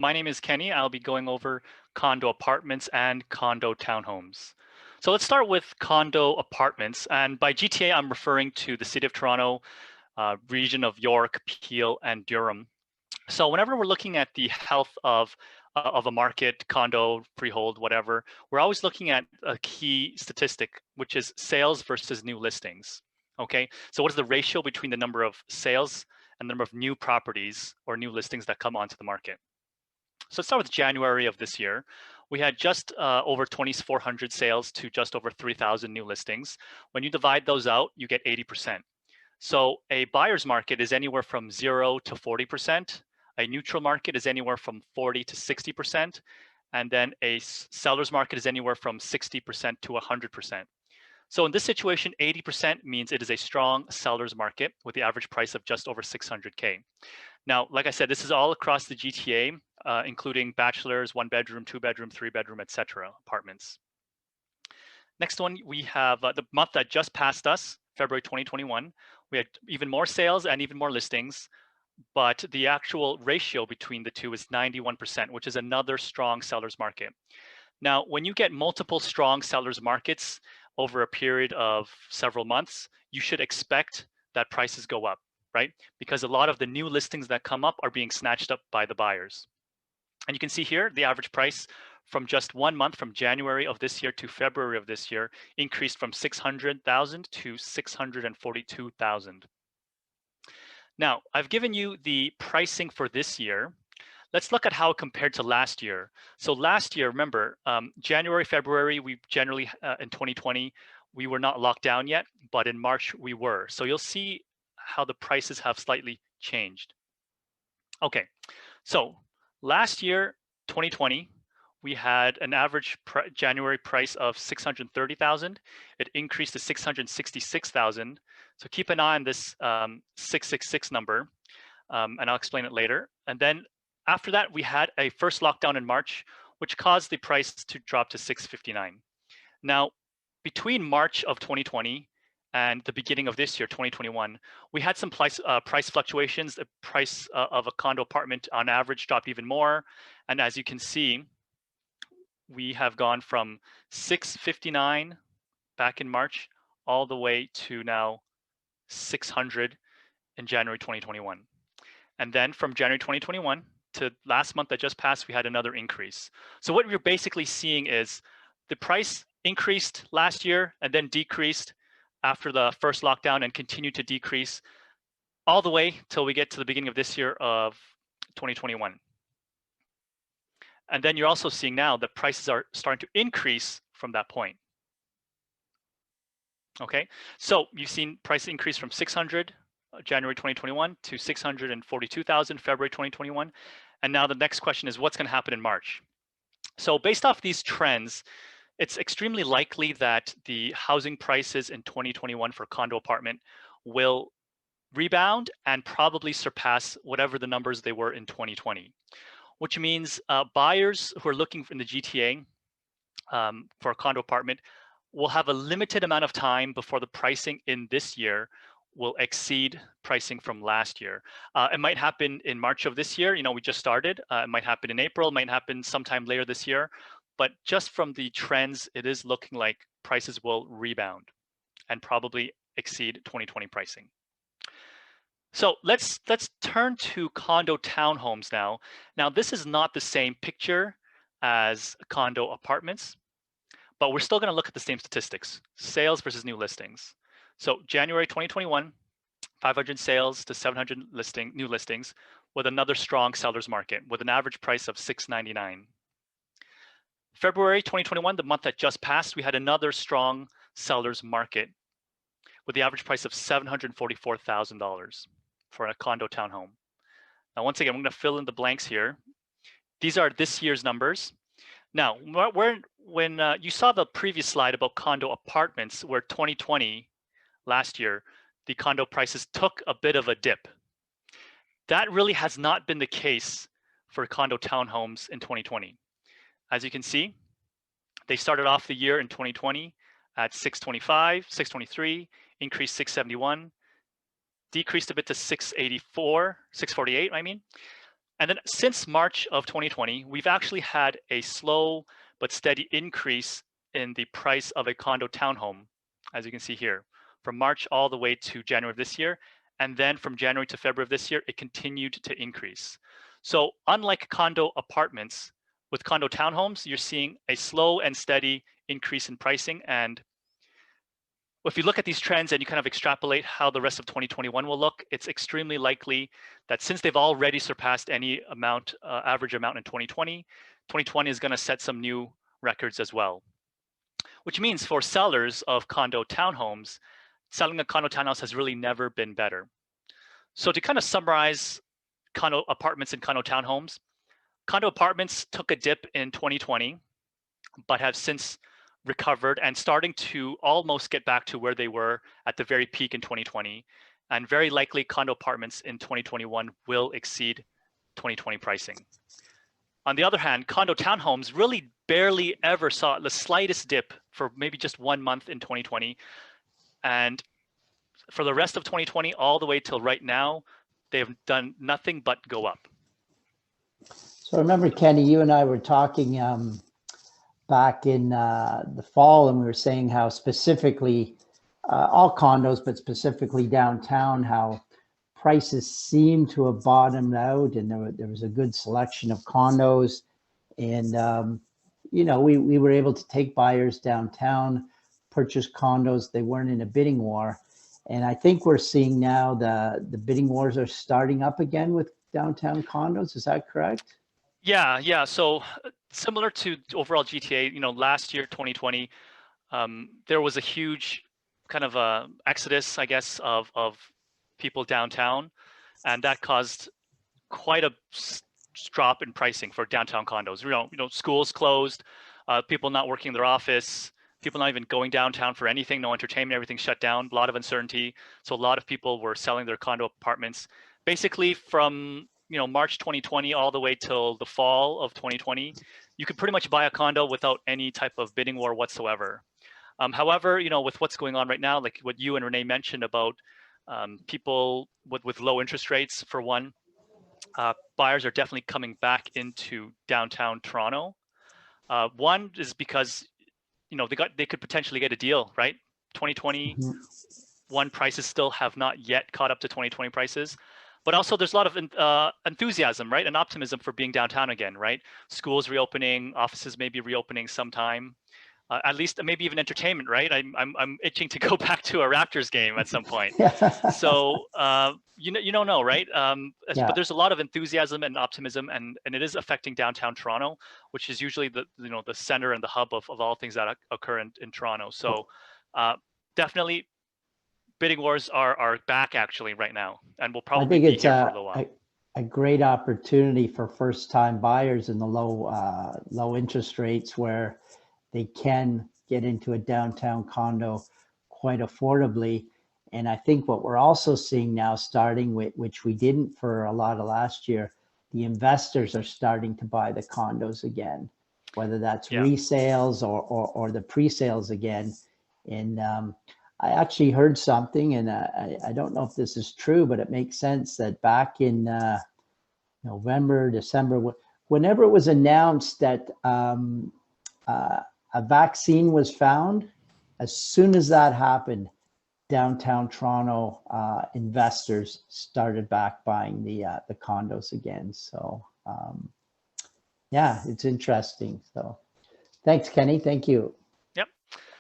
My name is Kenny. I'll be going over condo apartments and condo townhomes. So let's start with condo apartments. And by GTA, I'm referring to the City of Toronto, region of York, Peel, and Durham. So whenever we're looking at the health of a market, condo, freehold, whatever, we're always looking at a key statistic, which is sales versus new listings. Okay, so what is the ratio between the number of sales and the number of new properties or new listings that come onto the market? So let's start with January of this year. We had just over 2,400 sales to just over 3,000 new listings. When you divide those out, you get 80%. So a buyer's market is anywhere from 0 to 40%. A neutral market is anywhere from 40 to 60%. And then a seller's market is anywhere from 60% to 100%. So in this situation, 80% means it is a strong seller's market with the average price of just over 600K. Now, like I said, this is all across the GTA, including bachelors, 1 bedroom, 2 bedroom, 3 bedroom, etc. apartments. Next one, we have the month that just passed us, February 2021. We had even more sales and even more listings, but the actual ratio between the two is 91%, which is another strong seller's market. Now, when you get multiple strong sellers markets over a period of several months, you should expect that prices go up, right? Because a lot of the new listings that come up are being snatched up by the buyers. And you can see here, the average price from just 1 month, from January of this year to February of this year, increased from 600,000 to 642,000. Now, I've given you the pricing for this year. Let's look at how it compared to last year. So last year, remember, January, February, we generally, in 2020, we were not locked down yet, but in March we were. So you'll see how the prices have slightly changed. Okay, so last year, 2020, we had an average January price of 630,000. It increased to 666,000. So keep an eye on this 666 number, and I'll explain it later. And then after that, we had a first lockdown in March, which caused the price to drop to 659. Now, between March of 2020 and the beginning of this year, 2021, we had some price fluctuations. The price of a condo apartment on average dropped even more. And as you can see, we have gone from 659 back in March all the way to now 600 in January 2021. And then from January 2021 to last month that just passed, we had another increase. So what we're basically seeing is the price increased last year and then decreased after the first lockdown and continued to decrease all the way till we get to the beginning of this year of 2021. And then you're also seeing now the prices are starting to increase from that point. Okay, so you've seen price increase from 600 January 2021 to 642,000 February 2021. And now the next question is what's going to happen in March? So based off these trends, it's extremely likely that the housing prices in 2021 for condo apartment will rebound and probably surpass whatever the numbers they were in 2020, which means buyers who are looking in the GTA for a condo apartment will have a limited amount of time before the pricing in this year will exceed pricing from last year. It might happen in March of this year. You know, we just started. It might happen in April. It might happen sometime later this year. But just from the trends, it is looking like prices will rebound and probably exceed 2020 pricing. So let's turn to condo townhomes now. Now, this is not the same picture as condo apartments, but we're still going to look at the same statistics: sales versus new listings. So January 2021, 500 sales to 700 new listings, with another strong seller's market with an average price of $699. February 2021, the month that just passed, we had another strong seller's market with the average price of $744,000 for a condo townhome. Now, once again, I'm going to fill in the blanks here. These are this year's numbers. Now, when you saw the previous slide about condo apartments, where 2020, last year, the condo prices took a bit of a dip. That really has not been the case for condo townhomes in 2020. As you can see, they started off the year in 2020 at 625, 623, increased 671, decreased a bit to 684, 648, I mean. And then since March of 2020, we've actually had a slow but steady increase in the price of a condo townhome, as you can see here, from March all the way to January of this year. And then from January to February of this year, it continued to increase. So unlike condo apartments, with condo townhomes, you're seeing a slow and steady increase in pricing. And if you look at these trends and you kind of extrapolate how the rest of 2021 will look, it's extremely likely that since they've already surpassed any amount, average amount in 2020, 2020 is going to set some new records as well. Which means for sellers of condo townhomes, selling a condo townhouse has really never been better. So to kind of summarize condo apartments and condo townhomes, condo apartments took a dip in 2020, but have since recovered and starting to almost get back to where they were at the very peak in 2020. And very likely condo apartments in 2021 will exceed 2020 pricing. On the other hand, condo townhomes really barely ever saw the slightest dip for maybe just 1 month in 2020. And for the rest of 2020, all the way till right now, they've done nothing but go up. So I remember, Kenny, you and I were talking back in the fall, and we were saying how specifically all condos, but specifically downtown, how prices seem to have bottomed out, and there was a good selection of condos, and you know, we were able to take buyers downtown, purchase condos. They weren't in a bidding war, and I think we're seeing now the bidding wars are starting up again with downtown condos. Is that correct? Yeah. So similar to overall GTA, you know, last year, 2020, there was a huge kind of exodus, I guess, of people downtown, and that caused quite a drop in pricing for downtown condos. You know, schools closed, people not working in their office, people not even going downtown for anything, no entertainment, everything shut down, a lot of uncertainty. So a lot of people were selling their condo apartments. Basically from, you know, March 2020 all the way till the fall of 2020, you could pretty much buy a condo without any type of bidding war whatsoever. However, you know, with what's going on right now, like what you and Renee mentioned about people with low interest rates, for one, buyers are definitely coming back into downtown Toronto. One is because, you know, they could potentially get a deal, right? 2021 prices still have not yet caught up to 2020 prices. But also there's a lot of enthusiasm, right? And optimism for being downtown again, right? Schools reopening, offices may be reopening sometime. At least maybe even entertainment, right? I'm itching to go back to a Raptors game at some point. So you don't know, right? Yeah. But there's a lot of enthusiasm and optimism, and it is affecting downtown Toronto, which is usually the center and the hub of all things that occur in Toronto. So definitely bidding wars are back actually right now, and will probably be here for a little while. A great opportunity for first-time buyers in the low interest rates, where they can get into a downtown condo quite affordably. And I think what we're also seeing now, starting with, which we didn't for a lot of last year, the investors are starting to buy the condos again, whether that's resales or the pre-sales again. And I actually heard something, and I don't know if this is true, but it makes sense that back in November, December, whenever it was announced that a vaccine was found, as soon as that happened, downtown Toronto investors started back buying the condos again. So yeah, it's interesting. So thanks, Kenny. Thank you.